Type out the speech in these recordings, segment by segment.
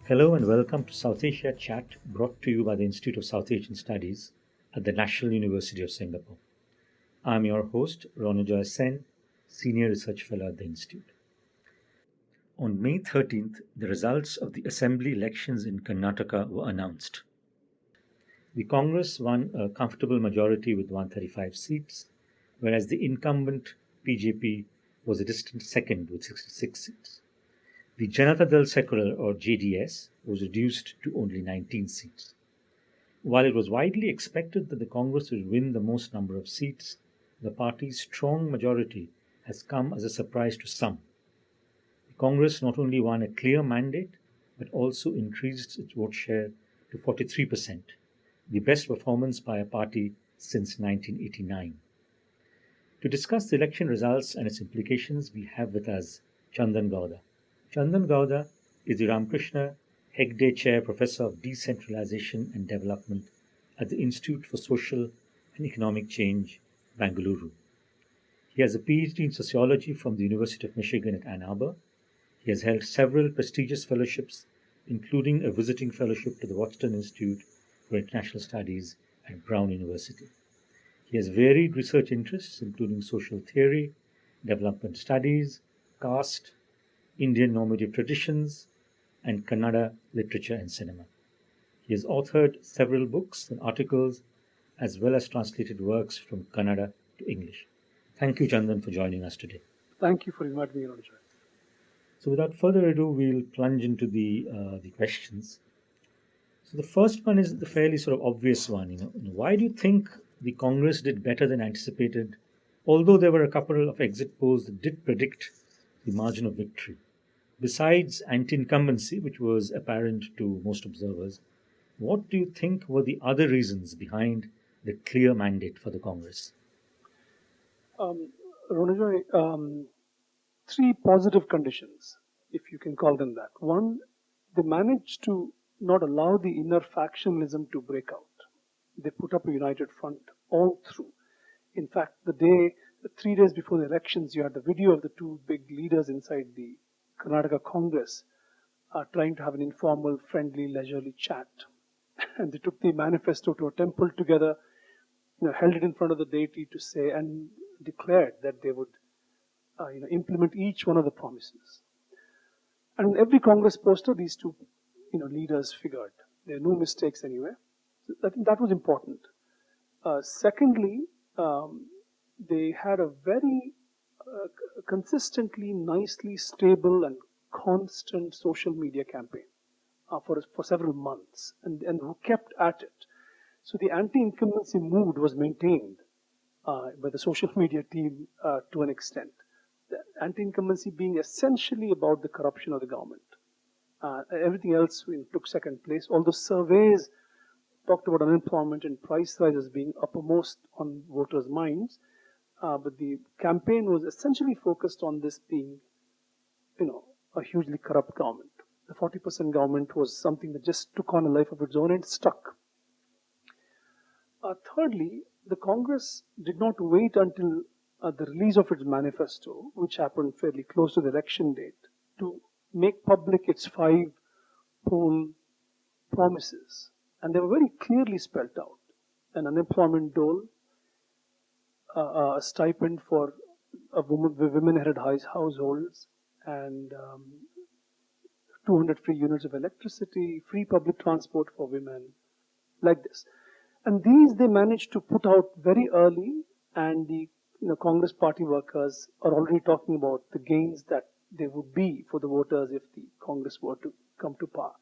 Hello and welcome to South Asia Chat, brought to you by the Institute of South Asian Studies at the National University of Singapore. I'm your host, Ronojoy Sen, Senior Research Fellow at the Institute. On May 13th, the results of the Assembly elections in Karnataka were announced. The Congress won a comfortable majority with 135 seats, whereas the incumbent BJP was a distant second with 66 seats. The Janata Dal secular, or JDS, was reduced to only 19 seats. While it was widely expected that the Congress would win the most number of seats, the party's strong majority has come as a surprise to some. The Congress not only won a clear mandate, but also increased its vote share to 43%, the best performance by a party since 1989. To discuss the election results and its implications, we have with us Chandan Gowda. Chandan Gowda is the Ramakrishna Hegde Chair Professor of Decentralization and Development at the Institute for Social and Economic Change, Bengaluru. He has a PhD in Sociology from the University of Michigan at Ann Arbor. He has held several prestigious fellowships, including a visiting fellowship to the Washington Institute for International Studies at Brown University. He has varied research interests, including social theory, development studies, caste, Indian normative traditions, and Kannada literature and cinema. He has authored several books and articles, as well as translated works from Kannada to English. Thank you, Chandan, for joining us today. Thank you for inviting me on, Ronojoy. So without further ado, we'll plunge into the questions. So the first one is the fairly sort of obvious one. Why do you think the Congress did better than anticipated, although there were a couple of exit polls that did predict the margin of victory? Besides anti-incumbency, which was apparent to most observers, what do you think were the other reasons behind the clear mandate for the Congress? Ronojoy, three positive conditions, if you can call them that. One, they managed to not allow the inner factionalism to break out. They put up a united front all through. In fact, 3 days before the elections, you had the video of the two big leaders inside the Karnataka Congress trying to have an informal, friendly, leisurely chat. And they took the manifesto to a temple together, held it in front of the deity to say, and declared that they would implement each one of the promises. And in every Congress poster, these two leaders figured. There are no mistakes anywhere. So I think that was important. Secondly, they had a very consistently, nicely stable and constant social media campaign for several months, and who kept at it. So the anti-incumbency mood was maintained by the social media team to an extent. The anti-incumbency being essentially about the corruption of the government. Everything else took second place, although surveys talked about unemployment and price rises being uppermost on voters' minds. But the campaign was essentially focused on this being, a hugely corrupt government. The 40% government was something that just took on a life of its own and stuck. Thirdly, the Congress did not wait until the release of its manifesto, which happened fairly close to the election date, to make public its 5 poll promises. And they were very clearly spelled out. An unemployment dole, a stipend for women-headed households, and 200 free units of electricity, free public transport for women, like this. And these they managed to put out very early, and the Congress party workers are already talking about the gains that there would be for the voters if the Congress were to come to power.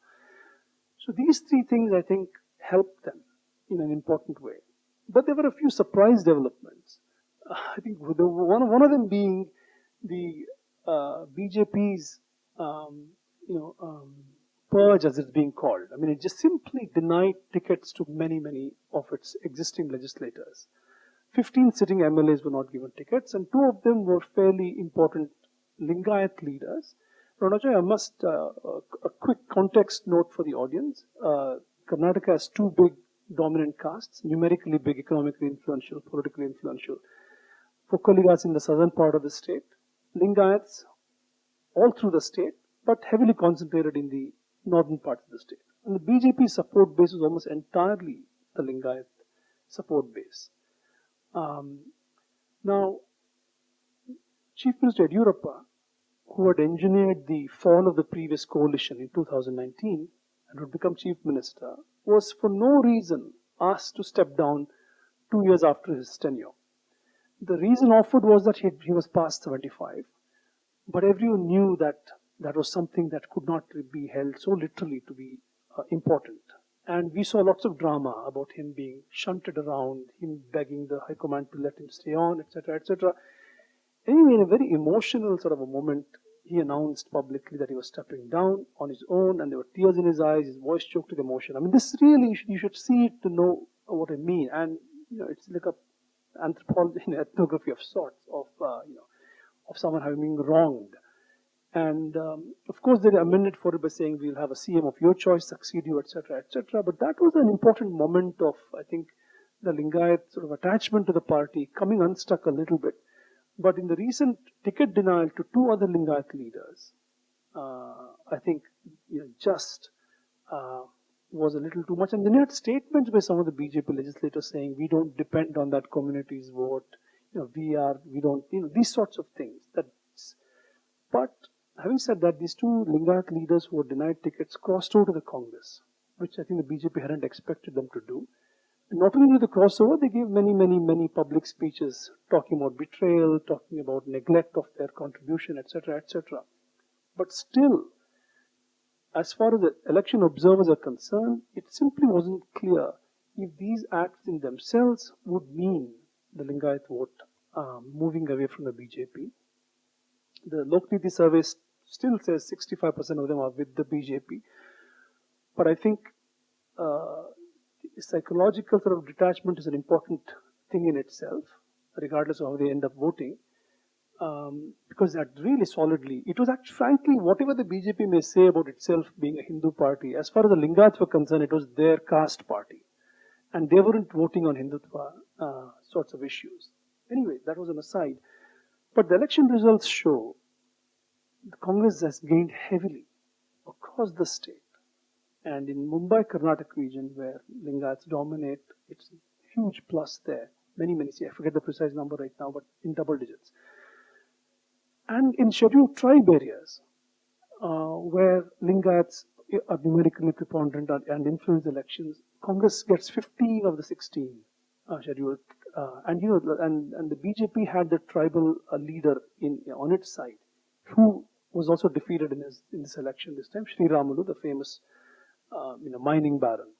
So these 3 things, I think, helped them in an important way. But there were a few surprise developments. I think one of them being the BJP's purge, as it's being called. I mean, it just simply denied tickets to many, many of its existing legislators. 15 sitting MLAs were not given tickets, and 2 of them were fairly important Lingayat leaders. Ronojoy, I must, a quick context note for the audience. Karnataka has 2 big dominant castes, numerically big, economically influential, politically influential. Fokaligas in the southern part of the state, Lingayats all through the state, but heavily concentrated in the northern parts of the state. And the BJP support base was almost entirely the Lingayat support base. Now, Chief Minister Yediyurappa, who had engineered the fall of the previous coalition in 2019 and would become Chief Minister, was for no reason asked to step down 2 years after his tenure. The reason offered was that he was past 75, but everyone knew that that was something that could not be held so literally to be important. And we saw lots of drama about him being shunted around, him begging the High Command to let him stay on, etc., etc. Anyway, in a very emotional sort of a moment, he announced publicly that he was stepping down on his own, and there were tears in his eyes, his voice choked with emotion. I mean, this really, you should see it to know what I mean. And, it's like a anthropology, ethnography of sorts of someone having been wronged. And of course, they amended for it by saying we'll have a CM of your choice succeed you, etc., etc. But that was an important moment of, I think, the Lingayat sort of attachment to the party coming unstuck a little bit. But in the recent ticket denial to two other Lingayat leaders, I think just was a little too much. And then you had statements by some of the BJP legislators saying we don't depend on that community's vote. We don't, these sorts of things. But having said that, these two Lingayat leaders who were denied tickets crossed over to the Congress, which I think the BJP hadn't expected them to do. And not only did the crossover, they gave many, many, many public speeches talking about betrayal, talking about neglect of their contribution, etc., etc. But still, as far as the election observers are concerned, it simply wasn't clear if these acts in themselves would mean the Lingayat vote moving away from the BJP. The Lokniti survey still says 65% of them are with the BJP. But I think psychological sort of detachment is an important thing in itself, regardless of how they end up voting. Because that really solidly, it was actually, frankly, whatever the BJP may say about itself being a Hindu party, as far as the Lingayats were concerned, it was their caste party. And they weren't voting on Hindutva sorts of issues. Anyway, that was an aside. But the election results show the Congress has gained heavily across the state. And in Mumbai, Karnataka region, where Lingayats dominate, it's a huge plus there. Many, I forget the precise number right now, but in double digits. And in scheduled tribe areas, where Lingayats are numerically preponderant and influence elections, Congress gets 15 of the 16 scheduled. And the BJP had the tribal leader on its side, who was also defeated in this election this time, Sri Ramulu, the famous mining baron.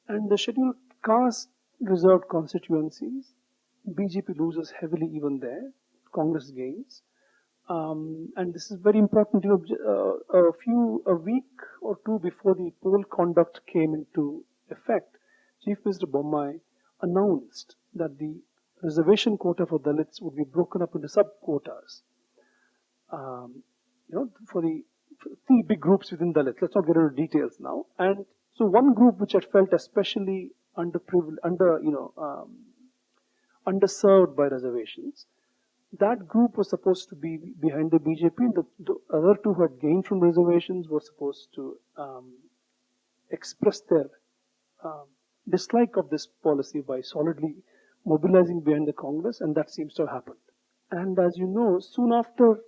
And the scheduled caste reserved constituencies, BJP loses heavily even there. Congress gains. And this is very important. A week or two before the poll conduct came into effect, Chief Minister Bommai announced that the reservation quota for Dalits would be broken up into sub-quotas. For the three big groups within Dalits. Let's not get into details now. And so one group which had felt especially underserved by reservations, that group was supposed to be behind the BJP, and the other two who had gained from reservations were supposed to express their dislike of this policy by solidly mobilizing behind the Congress, and that seems to have happened. And as you know, soon after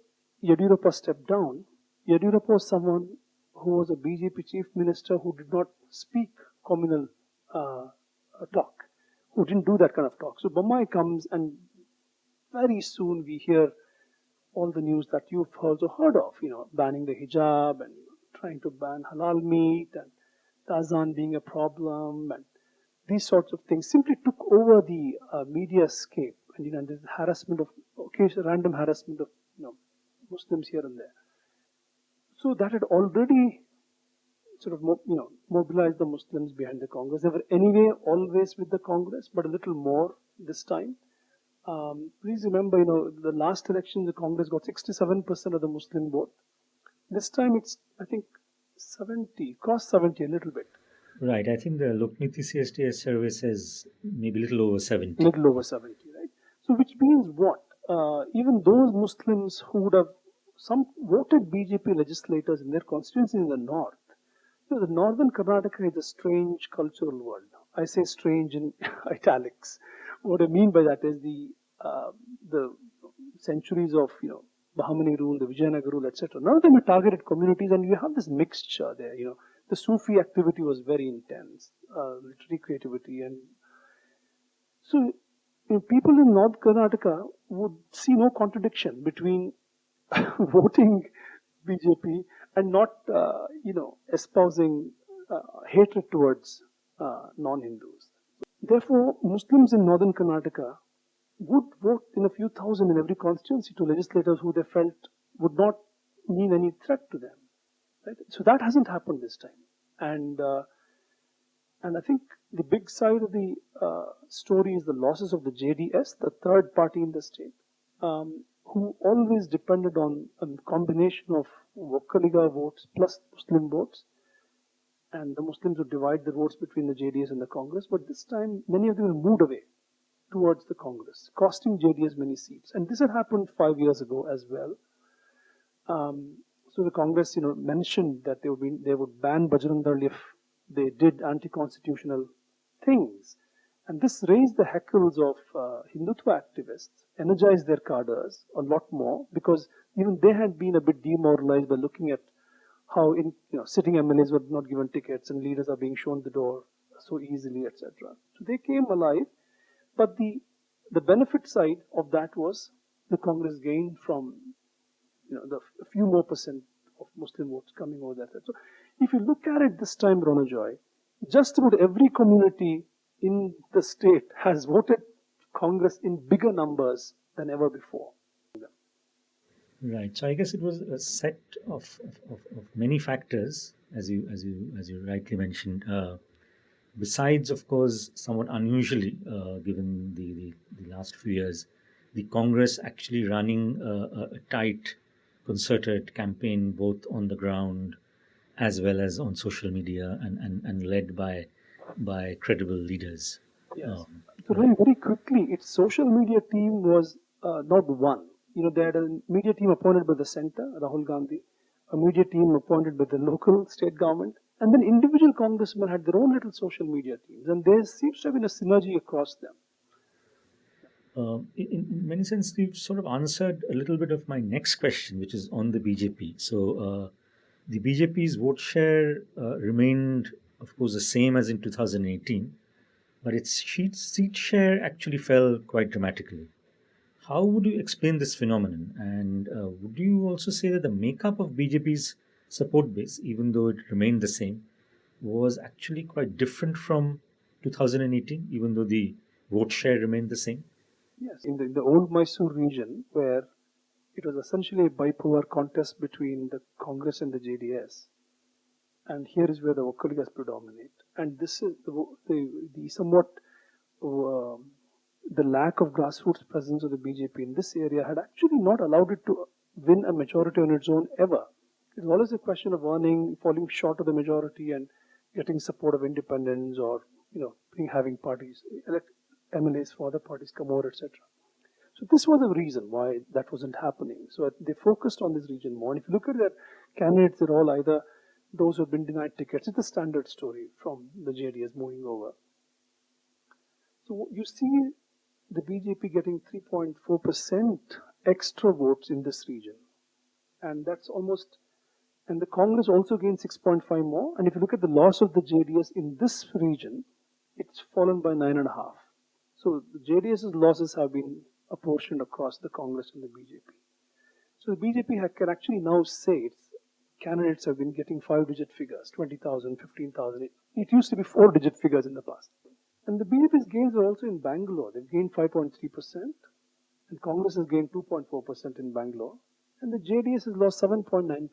Yediyurappa stepped down, Yediyurappa was someone who was a BJP chief minister who did not speak communal talk, who didn't do that kind of talk. So Bommai comes, and very soon we hear all the news that you've also heard of, banning the hijab and trying to ban halal meat and the azan being a problem, and these sorts of things simply took over the media scape, and this harassment of random harassment of Muslims here and there. So that had already sort of mobilized the Muslims behind the Congress. They were anyway always with the Congress, but a little more this time. Please remember, the last election the Congress got 67% of the Muslim vote. This time it's, I think, 70, crossed 70 a little bit. Right. I think the Lokniti CSTS survey says maybe a little over 70. Little over 70, right? So which means what? Even those Muslims who would have voted BJP legislators in their constituencies in the north, The northern Karnataka is a strange cultural world. I say strange in italics. What I mean by that is the centuries of Bahmani rule, the Vijayanagara rule, etc. None of them are targeted communities, and you have this mixture there. The Sufi activity was very intense, literary creativity, and so people in North Karnataka would see no contradiction between voting BJP and not, espousing hatred towards non-Hindus. Therefore, Muslims in northern Karnataka would vote in a few thousand in every constituency to legislators who they felt would not mean any threat to them. Right? So that hasn't happened this time. And I think the big side of the story is the losses of the JDS, the third party in the state, who always depended on a combination of Vokkaliga votes plus Muslim votes. And the Muslims would divide the votes between the JDS and the Congress. But this time, many of them have moved away towards the Congress, costing JDS many seats. And this had happened 5 years ago as well. So the Congress, mentioned that they would ban Bajrang Dal if they did anti-constitutional things. And this raised the heckles of Hindutva activists, energized their cadres a lot more, because even they had been a bit demoralized by looking at how sitting MLAs were not given tickets and leaders are being shown the door so easily, etc. So they came alive, but the benefit side of that was the Congress gained from a few more percent of Muslim votes coming over that. So if you look at it this time, Ronojoy, just about every community in the state has voted Congress in bigger numbers than ever before. Right. So I guess it was a set of many factors, as you rightly mentioned. Besides, of course, somewhat unusually, given the last few years, the Congress actually running a tight, concerted campaign both on the ground as well as on social media, and led by credible leaders. Yes. So very quickly, its social media team was not one. They had a media team appointed by the center, Rahul Gandhi, a media team appointed by the local state government, and then individual congressmen had their own little social media teams, and there seems to have been a synergy across them. In many sense, you've sort of answered a little bit of my next question, which is on the BJP. So the BJP's vote share remained, of course, the same as in 2018, but its seat share actually fell quite dramatically. How would you explain this phenomenon? And would you also say that the makeup of BJP's support base, even though it remained the same, was actually quite different from 2018, even though the vote share remained the same? Yes, in the old Mysore region, where it was essentially a bipolar contest between the Congress and the JDS, and here is where the Vokkaligas predominate. And this is the somewhat the lack of grassroots presence of the BJP in this area had actually not allowed it to win a majority on its own ever. It was always a question of falling short of the majority and getting support of independents, or having parties elect MLAs for other parties come over, etc. So this was the reason why that wasn't happening. So they focused on this region more. And if you look at their candidates, they're all either those who have been denied tickets. It's a standard story from the JDS moving over. So you see the BJP getting 3.4% extra votes in this region. And that's almost, and the Congress also gained 6.5 more. And if you look at the loss of the JDS in this region, it's fallen by 9.5. So the JDS's losses have been apportioned across the Congress and the BJP. So the BJP can actually now say its candidates have been getting 5-digit figures, 20,000, 15,000. It used to be 4-digit figures in the past. And the BJP's gains are also in Bangalore. They've gained 5.3%, and Congress has gained 2.4% in Bangalore, and the JDS has lost 7.9%.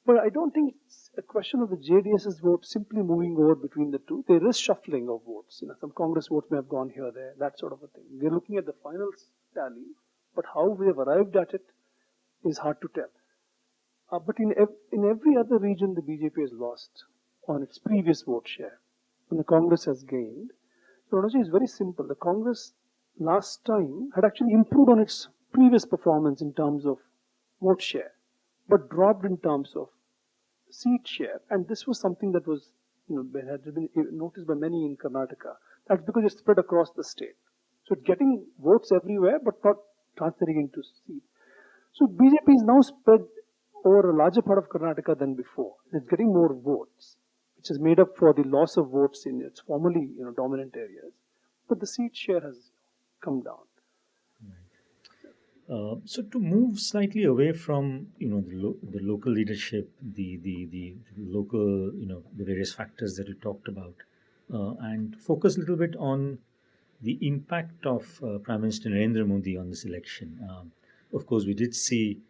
But I don't think it's a question of the JDS's vote simply moving over between the two. There is shuffling of votes. Some Congress votes may have gone here, there, that sort of a thing. We're looking at the final tally, but how we have arrived at it is hard to tell. But in every other region, the BJP has lost on its previous vote share, and the Congress has gained. So Ronojoy is very simple. The Congress last time had actually improved on its previous performance in terms of vote share, but dropped in terms of seat share, and this was something that was, had been noticed by many in Karnataka. That's because it's spread across the state. So it's getting votes everywhere, but not translating into seats. So BJP is now spread over a larger part of Karnataka than before. It's getting more votes, which has made up for the loss of votes in its formerly dominant areas. But the seat share has come down. So to move slightly away from the local leadership, the local the various factors that you talked about, and focus a little bit on the impact of Prime Minister Narendra Modi on this election. Of course, we did see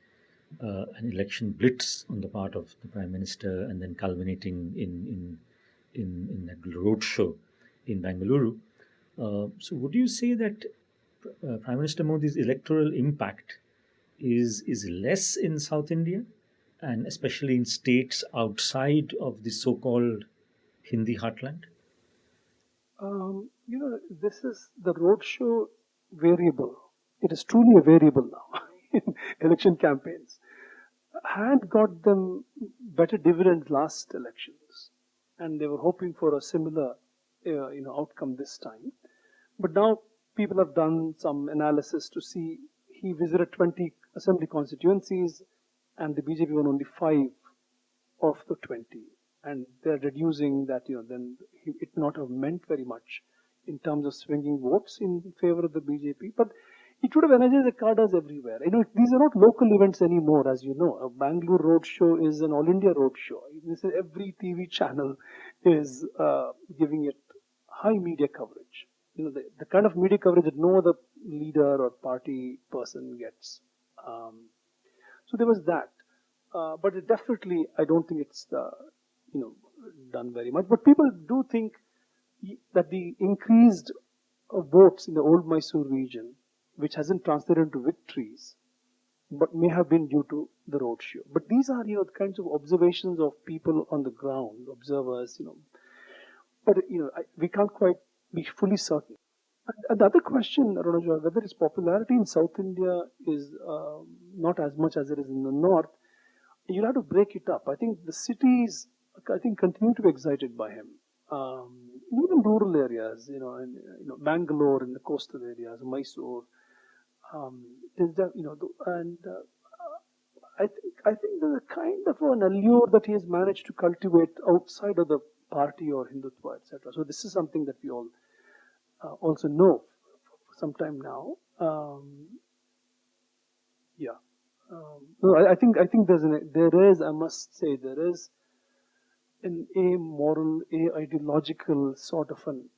an election blitz on the part of the Prime Minister, and then culminating in that roadshow in Bengaluru. So, would you say that Prime Minister Modi's electoral impact is less in South India, and especially in states outside of the so-called Hindi heartland? This is the roadshow variable. It is truly a variable now in election campaigns. Had got them better dividends last elections, and they were hoping for a similar, outcome this time. But now people have done some analysis to see he visited 20 assembly constituencies, and the BJP won only 5 of the 20. And they're reducing that, then it not have meant very much in terms of swinging votes in favor of the BJP. But it would have energized the cadres everywhere. These are not local events anymore, as you know. A Bangalore roadshow is an all India roadshow. Every TV channel is giving it high media coverage. The kind of media coverage that no other leader or party person gets. So there was that. But it definitely, I don't think it's done very much. But people do think that the increased votes in the old Mysore region, which hasn't translated into victories, but may have been due to the roadshow. But these are, the kinds of observations of people on the ground, observers, But, we can't quite be fully certain. And the other question, Ronojoy, whether its popularity in South India is not as much as it is in the North, you'll have to break it up. I think the cities, continue to be excited by him. Even rural areas, Bangalore in the coastal areas, Mysore. I think there's a kind of an allure that he has managed to cultivate outside of the party or Hindutva, etc. So this is something that we all also know for some time now. I think there is, I must say, there is an amoral, ideological sort of an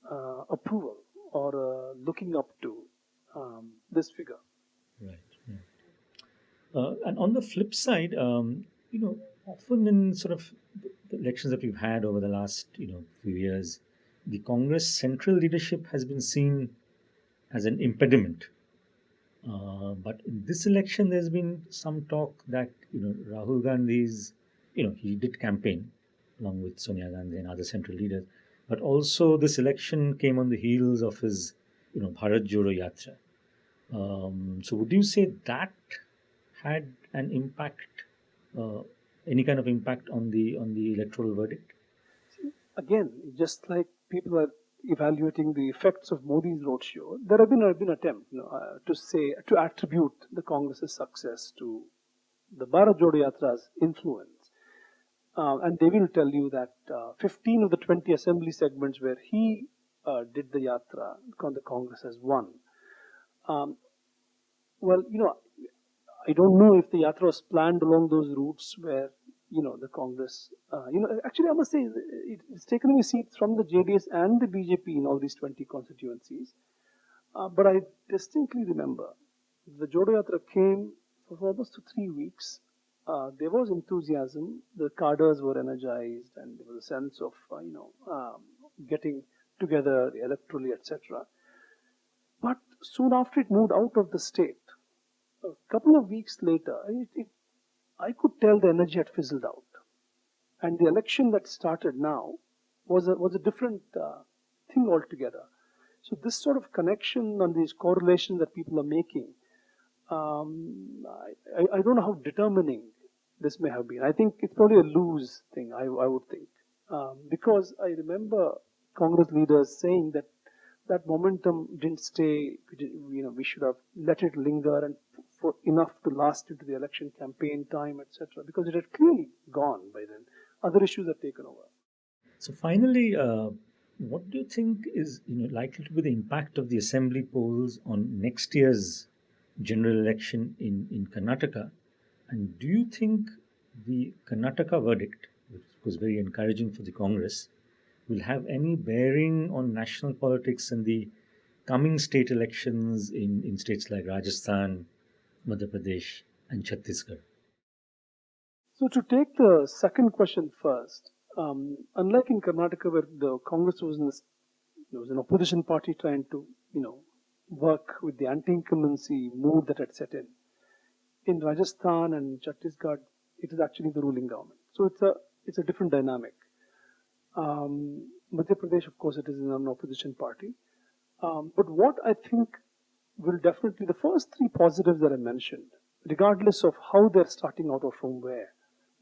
approval or looking up to this figure. Right. And on the flip side, often in sort of the elections that we've had over the last few years, the Congress central leadership has been seen as an impediment. But in this election, there's been some talk that Rahul Gandhi's he did campaign along with Sonia Gandhi and other central leaders, but also this election came on the heels of his Bharat Jodo Yatra. So would you say that had an impact, any kind of impact on the electoral verdict? Again, just like people are evaluating the effects of Modi's roadshow, there have been attempt to attribute the Congress's success to the Bharat Jodo Yatra's influence. And they will tell you that 15 of the 20 assembly segments where he did the Yatra, the Congress has won. I don't know if the Yatra was planned along those routes where, the Congress, actually I must say it's taken away seats from the JDS and the BJP in all these 20 constituencies. But I distinctly remember the Jodo Yatra came for almost 3 weeks. There was enthusiasm, the cadres were energized, and there was a sense of, getting together electorally, etc. But soon after it moved out of the state, a couple of weeks later, I could tell the energy had fizzled out. And the election that started now was a different thing altogether. So this sort of connection and these correlations that people are making, I don't know how determining this may have been. I think it's probably a loose thing, I would think. Because I remember Congress leaders saying that that momentum didn't stay. We should have let it linger and for enough to last into the election campaign time, etc. Because it had clearly gone by then. Other issues had taken over. So finally, what do you think is likely to be the impact of the assembly polls on next year's general election in Karnataka? And do you think the Karnataka verdict, which was very encouraging for the Congress, will have any bearing on national politics in the coming state elections in states like Rajasthan, Madhya Pradesh, and Chhattisgarh? So to take the second question first, unlike in Karnataka where the Congress was an opposition party trying to work with the anti-incumbency mood that had set in Rajasthan and Chhattisgarh, it is actually the ruling government. So it's a different dynamic. Madhya Pradesh, of course, it is an opposition party. But what I think will definitely, the first three positives that I mentioned, regardless of how they're starting out or from where,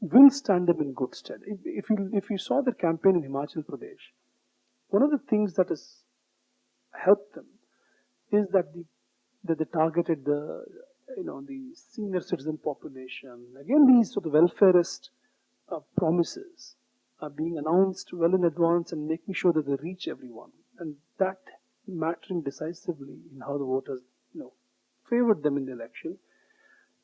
will stand them in good stead. If you saw the campaign in Himachal Pradesh, one of the things that has helped them is that they targeted the senior citizen population. Again, these sort of welfarist promises are being announced well in advance and making sure that they reach everyone, and that mattering decisively in how the voters favored them in the election.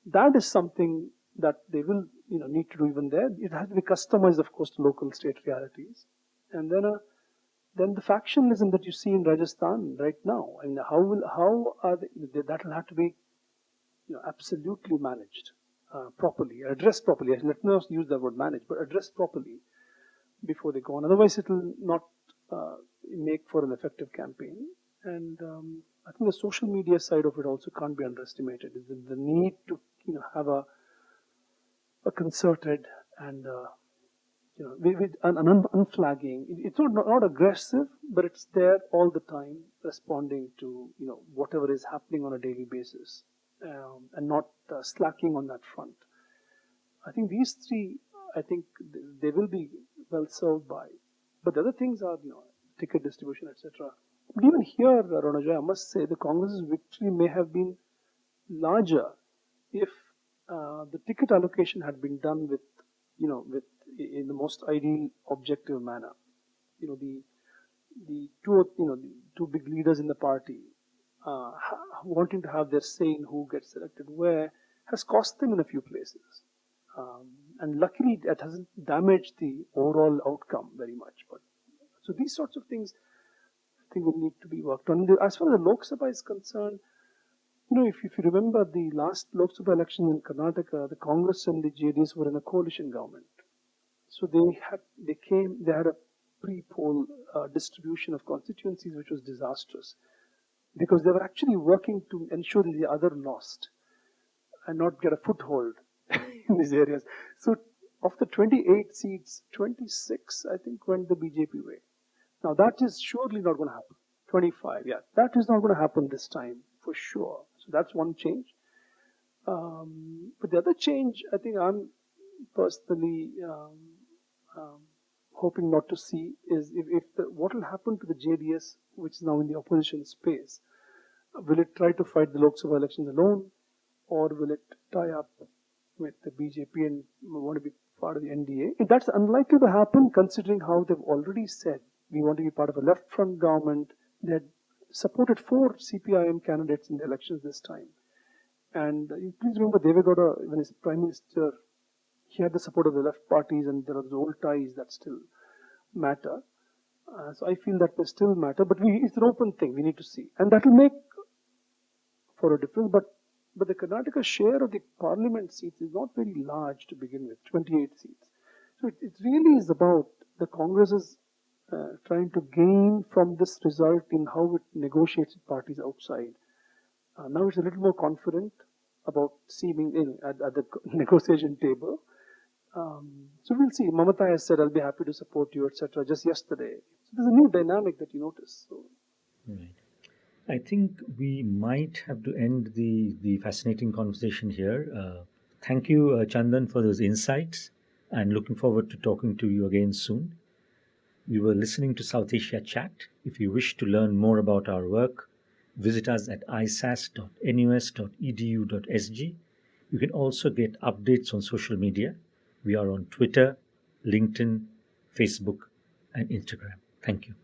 That is something that they will need to do even there. It has to be customized, of course, to local state realities. And then the factionalism that you see in Rajasthan right now, I mean, how are that will have to be absolutely managed properly, addressed properly. Let me not use that word manage, but addressed properly before they go on. Otherwise, it will not make for an effective campaign. And I think the social media side of it also can't be underestimated. Is the need to have a concerted and with an unflagging. It's not aggressive, but it's there all the time, responding to whatever is happening on a daily basis, and not slacking on that front. I think these three, I think they will be well served by. But the other things are ticket distribution, etc. But even here, Ronojoy, I must say the Congress's victory may have been larger if the ticket allocation had been done with in the most ideal, objective manner. The two big leaders in the party wanting to have their say in who gets selected where has cost them in a few places. And luckily, that hasn't damaged the overall outcome very much. But so these sorts of things, I think, will need to be worked on. As far as the Lok Sabha is concerned, if you remember the last Lok Sabha election in Karnataka, the Congress and the JDS were in a coalition government. So they had a pre-poll distribution of constituencies, which was disastrous, because they were actually working to ensure that the other lost and not get a foothold in these areas. So of the 28 seats, 26, I think, went the BJP way. Now that is surely not going to happen. 25, yeah, that is not going to happen this time for sure. So that's one change. But the other change, I think I'm personally hoping not to see is what will happen to the JDS, which is now in the opposition space. Will it try to fight the Lok Sabha elections alone, or will it tie up with the BJP and want to be part of the NDA? That's unlikely to happen, considering how they've already said we want to be part of a left front government. They had supported 4 CPIM candidates in the elections this time. And please remember, Deve Gowda, when he's Prime Minister, he had the support of the left parties, and there are those old ties that still matter. So I feel that may still matter, but it's an open thing. We need to see. And that will make for a difference. But the Karnataka share of the parliament seats is not very large to begin with, 28 seats. So it really is about the Congress's trying to gain from this result in how it negotiates with parties outside. Now it's a little more confident about seeming in at the negotiation table. So we'll see. Mamata has said, I'll be happy to support you, etc. just yesterday. So there's a new dynamic that you notice. So. Right. I think we might have to end the fascinating conversation here. Thank you, Chandan, for those insights, and looking forward to talking to you again soon. You were listening to South Asia Chat. If you wish to learn more about our work, visit us at isas.nus.edu.sg. You can also get updates on social media. We are on Twitter, LinkedIn, Facebook, and Instagram. Thank you.